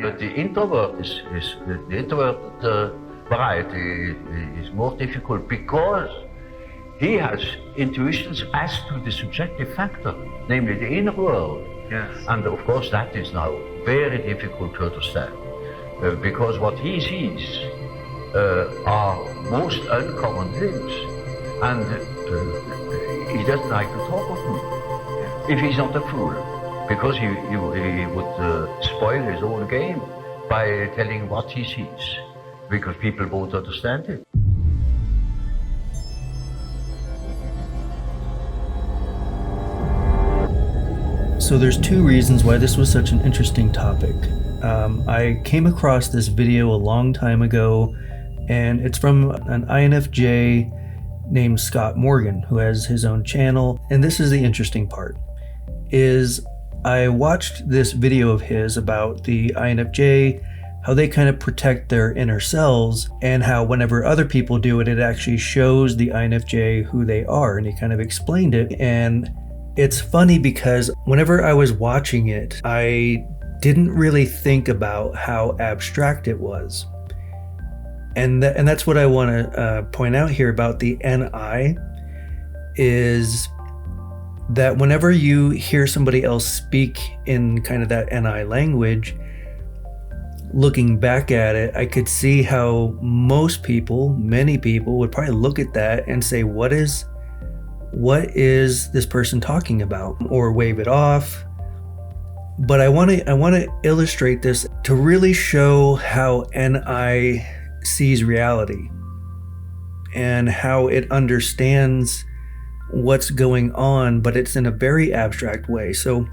But the introvert the introvert variety is more difficult because he has intuitions as to the subjective factor, namely the inner world. Yes. And of course that is now very difficult to understand because what he sees are most uncommon things, and he doesn't like to talk of them if he's not a fool, because he would spoil his own game by telling what he sees, because people won't understand it. So there's two reasons why this was such an interesting topic. I came across this video a long time ago, and it's from an INFJ named Scott Morgan, who has his own channel. And this is the interesting part, is I watched this video of his about the INFJ, how they kind of protect their inner selves, and how whenever other people do it, it actually shows the INFJ who they are. And he kind of explained it. And it's funny because whenever I was watching it, I didn't really think about how abstract it was. And that's what I want to point out here about the NI, is that whenever you hear somebody else speak in kind of that NI language, looking back at it, I could see how many people would probably look at that and say, what is this person talking about, or wave it off. But I want to illustrate this to really show how NI sees reality and how it understands what's going on, but it's in a very abstract way. So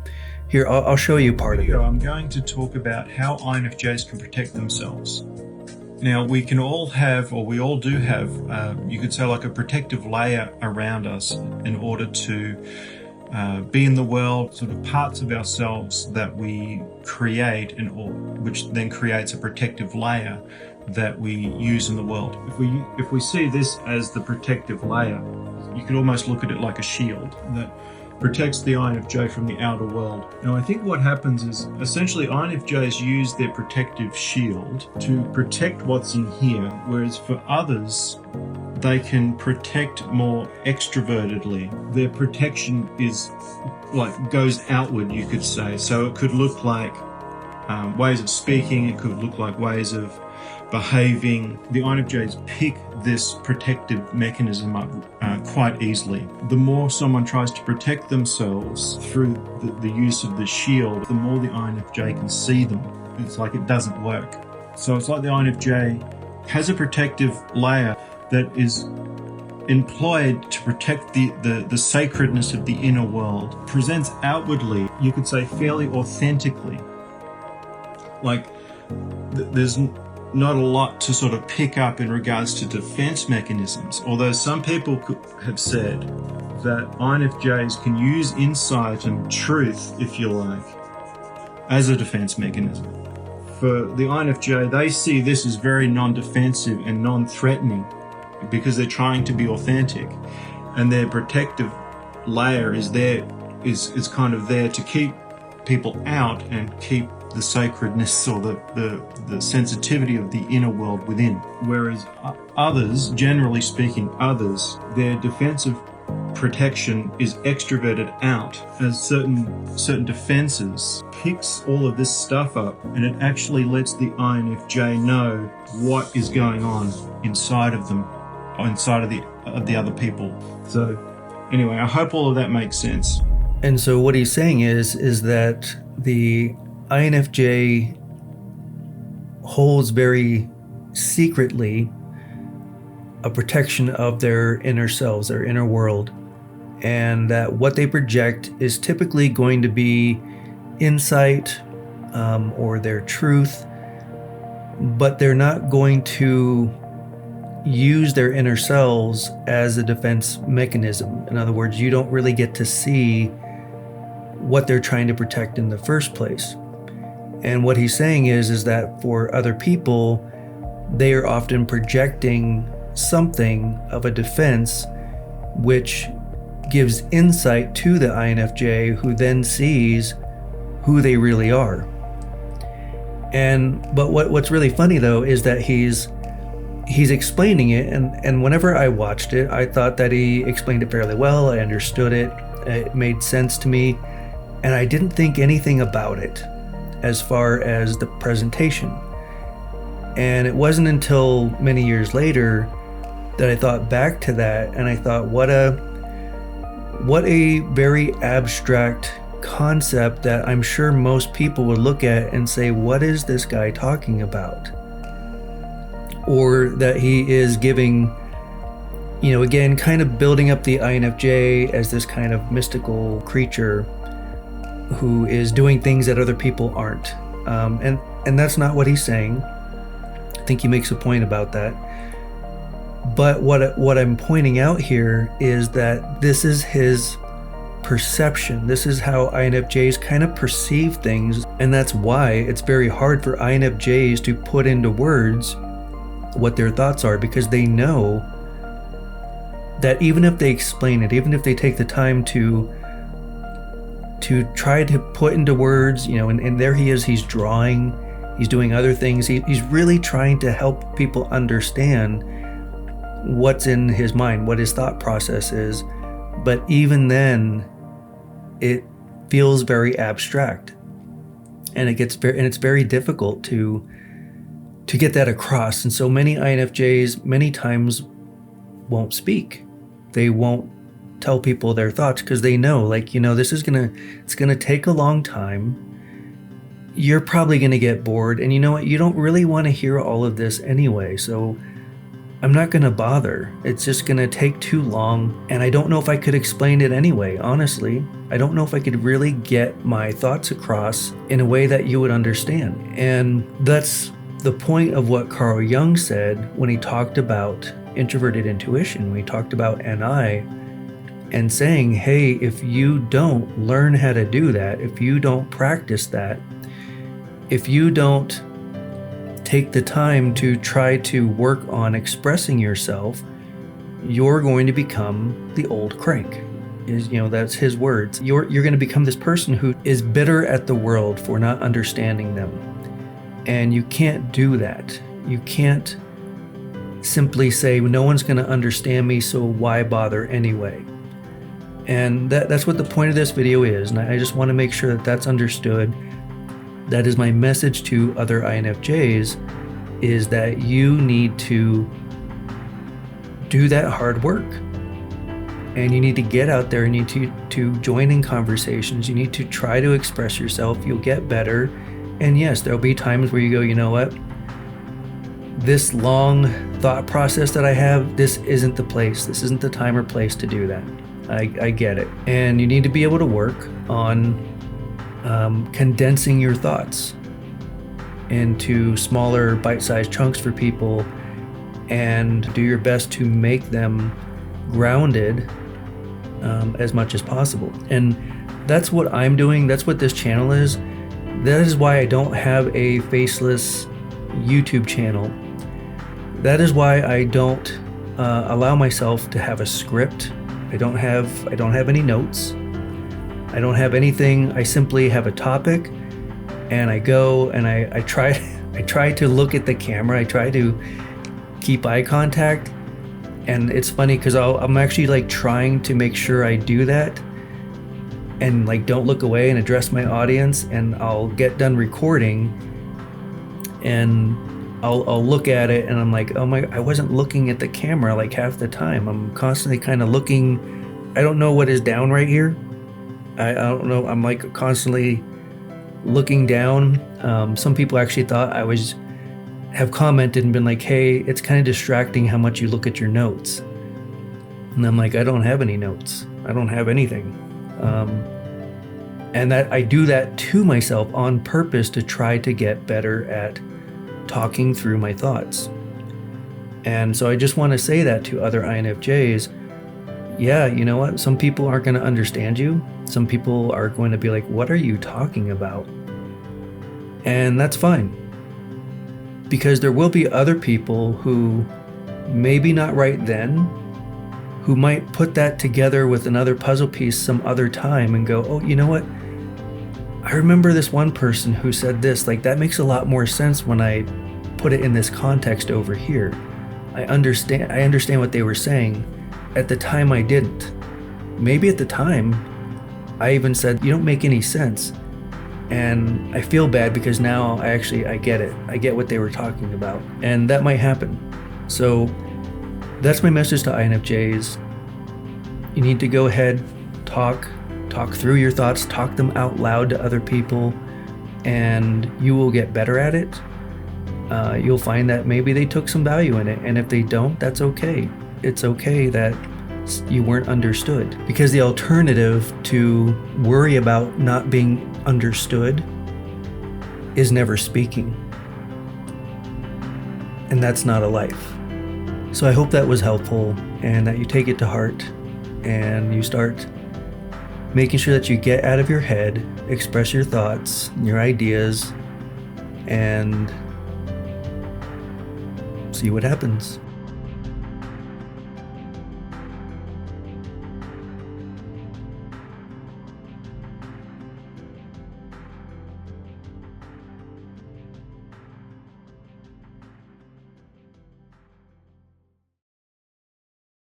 here, I'll show you part of it. I'm going to talk about how INFJs can protect themselves. Now, we can all have, or we all do have, you could say like a protective layer around us in order to be in the world, sort of parts of ourselves that we create, which then creates a protective layer that we use in the world. If we see this as the protective layer, you could almost look at it like a shield that protects the INFJ from the outer world. Now, I think what happens is essentially INFJs use their protective shield to protect what's in here, whereas for others, they can protect more extrovertedly. Their protection is goes outward, you could say. So it could look like ways of speaking, it could look like ways of behaving. The INFJs pick this protective mechanism up quite easily. The more someone tries to protect themselves through the use of the shield, the more the INFJ can see them. It's like it doesn't work. So it's like the INFJ has a protective layer that is employed to protect the sacredness of the inner world, presents outwardly, you could say fairly authentically. There's not a lot to sort of pick up in regards to defense mechanisms, although some people have said that INFJs can use insight and truth, if you like, as a defense mechanism. For the INFJ, they see this as very non-defensive and non-threatening because they're trying to be authentic, and their protective layer is kind of there to keep people out and keep the sacredness or the sensitivity of the inner world within. Whereas others, generally speaking, their defensive protection is extroverted out as certain defenses, picks all of this stuff up, and it actually lets the INFJ know what is going on inside of them, inside of the other people. So anyway, I hope all of that makes sense. And so what he's saying is that the INFJ holds very secretly a protection of their inner selves, their inner world, and that what they project is typically going to be insight or their truth, but they're not going to use their inner selves as a defense mechanism. In other words, you don't really get to see what they're trying to protect in the first place. And what he's saying is that for other people, they are often projecting something of a defense, which gives insight to the INFJ, who then sees who they really are. But what's really funny though is that he's explaining it, and whenever I watched it, I thought that he explained it fairly well. I understood it. It made sense to me, and I didn't think anything about it as far as the presentation. And it wasn't until many years later that I thought back to that, and I thought, what a very abstract concept that I'm sure most people would look at and say, what is this guy talking about? Or that he is giving, again, kind of building up the INFJ as this kind of mystical creature who is doing things that other people aren't. And that's not what he's saying. I think he makes a point about that. But what I'm pointing out here is that this is his perception. This is how INFJs kind of perceive things, and that's why it's very hard for INFJs to put into words what their thoughts are, because they know that even if they explain it, even if they take the time to try to put into words, and there he is, he's drawing, he's doing other things, he's really trying to help people understand what's in his mind, what his thought process is. But even then, it feels very abstract, and it's very difficult to get that across. And so many INFJs many times won't speak. They won't tell people their thoughts because they know, it's gonna take a long time. You're probably gonna get bored, and you know what? You don't really want to hear all of this anyway, so I'm not gonna bother. It's just gonna take too long, and I don't know if I could explain it anyway, honestly. I don't know if I could really get my thoughts across in a way that you would understand. And that's the point of what Carl Jung said when he talked about introverted intuition, when he talked about NI, and saying, hey, if you don't learn how to do that, if you don't practice that, if you don't take the time to try to work on expressing yourself, you're going to become the old crank. That's his words. You're going to become this person who is bitter at the world for not understanding them. And you can't do that. You can't simply say, no one's going to understand me, so why bother anyway? And that's what the point of this video is. And I just want to make sure that that's understood. That is my message to other INFJs, is that you need to do that hard work. And you need to get out there, and you need to join in conversations. You need to try to express yourself. You'll get better. And yes, there'll be times where you go, you know what? This long thought process that I have, this isn't the place. This isn't the time or place to do that. I get it. And you need to be able to work on condensing your thoughts into smaller bite-sized chunks for people, and do your best to make them grounded as much as possible. And that's what I'm doing. That's what this channel is. That is why I don't have a faceless YouTube channel. That is why I don't allow myself to have a script. I don't have any notes. I don't have anything. I simply have a topic, and I go and I try to look at the camera. I try to keep eye contact. And it's funny because I'm actually trying to make sure I do that and don't look away and address my audience, and I'll get done recording and I'll look at it and I'm like, oh my, I wasn't looking at the camera half the time. I'm constantly kind of looking. I don't know what is down right here. I don't know. I'm constantly looking down. Some people actually thought have commented and been like, hey, it's kind of distracting how much you look at your notes. And I'm like, I don't have any notes. I don't have anything. And that I do that to myself on purpose to try to get better at talking through my thoughts. And so I just want to say that to other INFJs. Yeah, you know what? Some people aren't going to understand you. Some people are going to be like, what are you talking about? And that's fine. Because there will be other people who maybe not right then, who might put that together with another puzzle piece some other time and go, oh, you know what? I remember this one person who said this, like, that makes a lot more sense when I put it in this context over here. I understand what they were saying. At the time I didn't. Maybe at the time I even said, you don't make any sense. And I feel bad because now I get it. I get what they were talking about. And that might happen. So that's my message to INFJs. You need to go ahead, talk through your thoughts, talk them out loud to other people, and you will get better at it. You'll find that maybe they took some value in it, and if they don't, that's okay. It's okay that you weren't understood, because the alternative to worry about not being understood is never speaking, and that's not a life. So I hope that was helpful and that you take it to heart and you start making sure that you get out of your head, express your thoughts, your ideas, and see what happens.